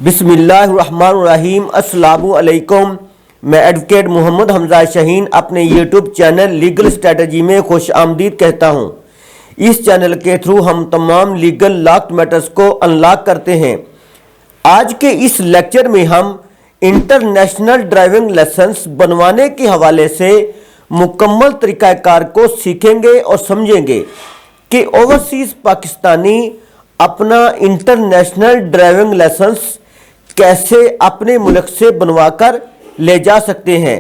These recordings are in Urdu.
بسم اللہ الرحمن الرحیم۔ السلام علیکم۔ میں ایڈوکیٹ محمد حمزہ شاہین اپنے یوٹیوب چینل لیگل اسٹریٹجی میں خوش آمدید کہتا ہوں۔ اس چینل کے تھرو ہم تمام لیگل لاکڈ میٹرز کو انلاک کرتے ہیں۔ آج کے اس لیکچر میں ہم انٹرنیشنل ڈرائیونگ لائسنس بنوانے کے حوالے سے مکمل طریقہ کار کو سیکھیں گے اور سمجھیں گے کہ اوورسیز پاکستانی اپنا انٹرنیشنل ڈرائیونگ لائسنس کیسے اپنے ملک سے بنوا کر لے جا سکتے ہیں۔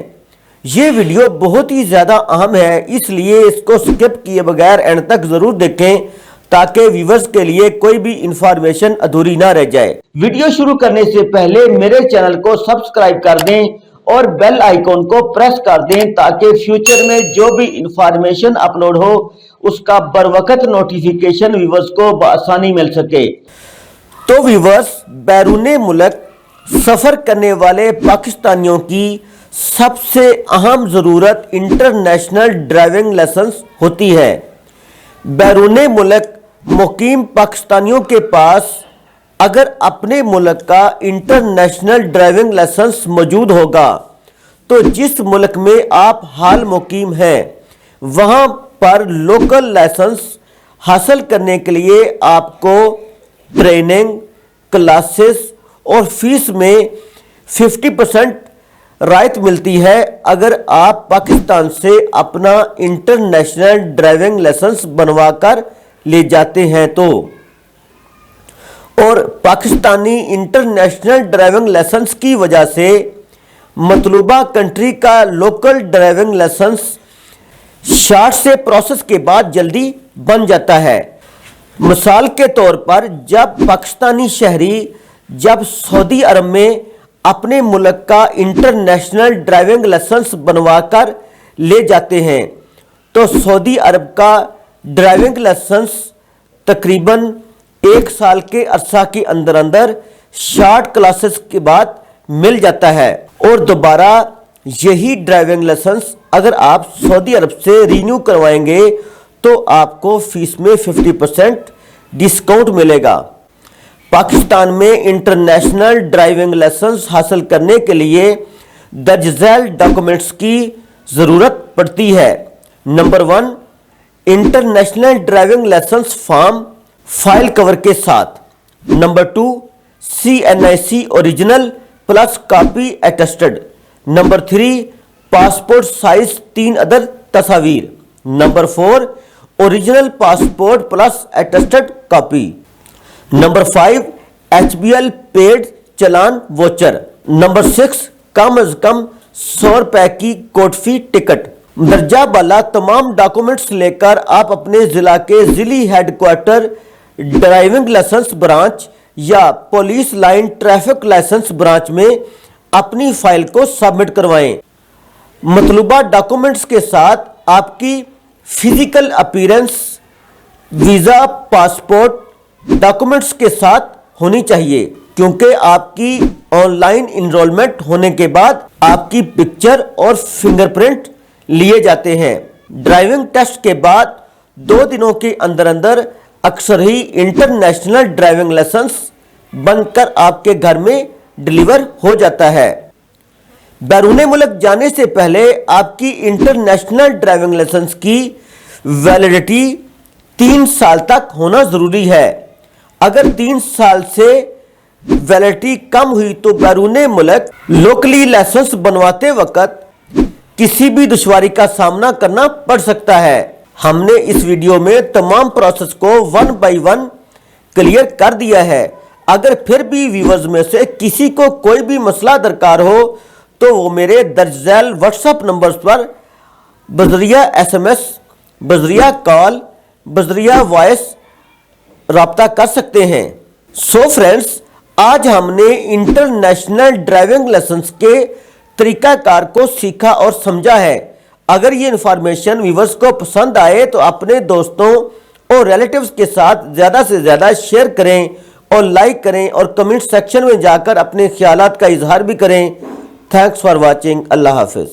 یہ ویڈیو بہت ہی زیادہ اہم ہے، اس لیے اس کو سکپ کیے بغیر اینڈ تک ضرور دیکھیں تاکہ ویورز کے لیے کوئی بھی انفارمیشن ادھوری نہ رہ جائے۔ ویڈیو شروع کرنے سے پہلے میرے چینل کو سبسکرائب کر دیں اور بیل آئیکن کو پریس کر دیں تاکہ فیوچر میں جو بھی انفارمیشن اپلوڈ ہو اس کا بروقت نوٹیفیکیشن ویورز کو بآسانی مل سکے۔ تو ویورز، بیرون ملک سفر کرنے والے پاکستانیوں کی سب سے اہم ضرورت انٹرنیشنل ڈرائیونگ لائسنس ہوتی ہے۔ بیرون ملک مقیم پاکستانیوں کے پاس اگر اپنے ملک کا انٹرنیشنل ڈرائیونگ لائسنس موجود ہوگا تو جس ملک میں آپ حال مقیم ہیں وہاں پر لوکل لائسنس حاصل کرنے کے لیے آپ کو ٹریننگ، کلاسز اور فیس میں 50% رعایت ملتی ہے اگر آپ پاکستان سے اپنا انٹرنیشنل ڈرائیونگ لائسنس بنوا کر لے جاتے ہیں تو۔ اور پاکستانی انٹرنیشنل ڈرائیونگ لائسنس کی وجہ سے مطلوبہ کنٹری کا لوکل ڈرائیونگ لائسنس شارٹ سے پروسیس کے بعد جلدی بن جاتا ہے۔ مثال کے طور پر جب پاکستانی شہری سعودی عرب میں اپنے ملک کا انٹرنیشنل ڈرائیونگ لائسنس بنوا کر لے جاتے ہیں تو سعودی عرب کا ڈرائیونگ لائسنس تقریباً 1 سال کے عرصہ کے اندر شارٹ کلاسز کے بعد مل جاتا ہے، اور دوبارہ یہی ڈرائیونگ لائسنس اگر آپ سعودی عرب سے رینیو کروائیں گے تو آپ کو فیس میں 50% ڈسکاؤنٹ ملے گا۔ پاکستان میں انٹرنیشنل ڈرائیونگ لائسنس حاصل کرنے کے لیے درج ذیل ڈاکومنٹس کی ضرورت پڑتی ہے۔ Number 1، international driving licence form file cover کے ساتھ۔ Number 2، CNIC original plus copy attested. Number 3، passport size 3 عدد تصاویر۔ Number 4، original passport plus attested copy. Number 5، HBL paid challan voucher. Number 6، کم از کم 100 روپے کی کوٹ فی ٹکٹ۔ درجہ بالا تمام ڈاکومنٹس لے کر آپ اپنے ضلع کے ضلعی head quarter driving licence branch یا police line traffic licence branch میں اپنی فائل کو سبمٹ کروائیں۔ مطلوبہ ڈاکومنٹس کے ساتھ آپ کی physical appearance, visa, passport documents کے ساتھ ہونی چاہیے کیونکہ آپ کی آن لائن انرولمنٹ ہونے کے بعد آپ کی پکچر اور فنگر پرنٹ لیے جاتے ہیں۔ ڈرائیونگ ٹیسٹ کے بعد 2 دنوں کے اندر اکثر ہی انٹرنیشنل ڈرائیونگ لائسنس بن کر آپ کے گھر میں ڈیلیور ہو جاتا ہے۔ بیرون ملک جانے سے پہلے آپ کی انٹرنیشنل ڈرائیونگ لائسنس کی ویلیڈیٹی 3 سال تک ہونا ضروری ہے۔ اگر 3 سال سے ویلیڈیٹی کم ہوئی تو بیرون ملک لوکلی لائسنس بنواتے وقت کسی بھی دشواری کا سامنا کرنا پڑ سکتا ہے۔ ہم نے اس ویڈیو میں تمام پروسیس کو 1 بائی 1 کلیئر کر دیا ہے۔ اگر پھر بھی ویورز میں سے کسی کو کوئی بھی مسئلہ درکار ہو تو وہ میرے درج ذیل واٹس ایپ نمبرز پر بذریعہ SMS، بذریعہ کال، بذریعہ وائس رابطہ کر سکتے ہیں۔ سو فرینڈز، آج ہم نے انٹرنیشنل ڈرائیونگ لائسنس کے طریقہ کار کو سیکھا اور سمجھا ہے۔ اگر یہ انفارمیشن ویورز کو پسند آئے تو اپنے دوستوں اور ریلیٹیوز کے ساتھ زیادہ سے زیادہ شیئر کریں اور لائک کریں اور کمنٹ سیکشن میں جا کر اپنے خیالات کا اظہار بھی کریں۔ Thanks for watching. اللہ حافظ۔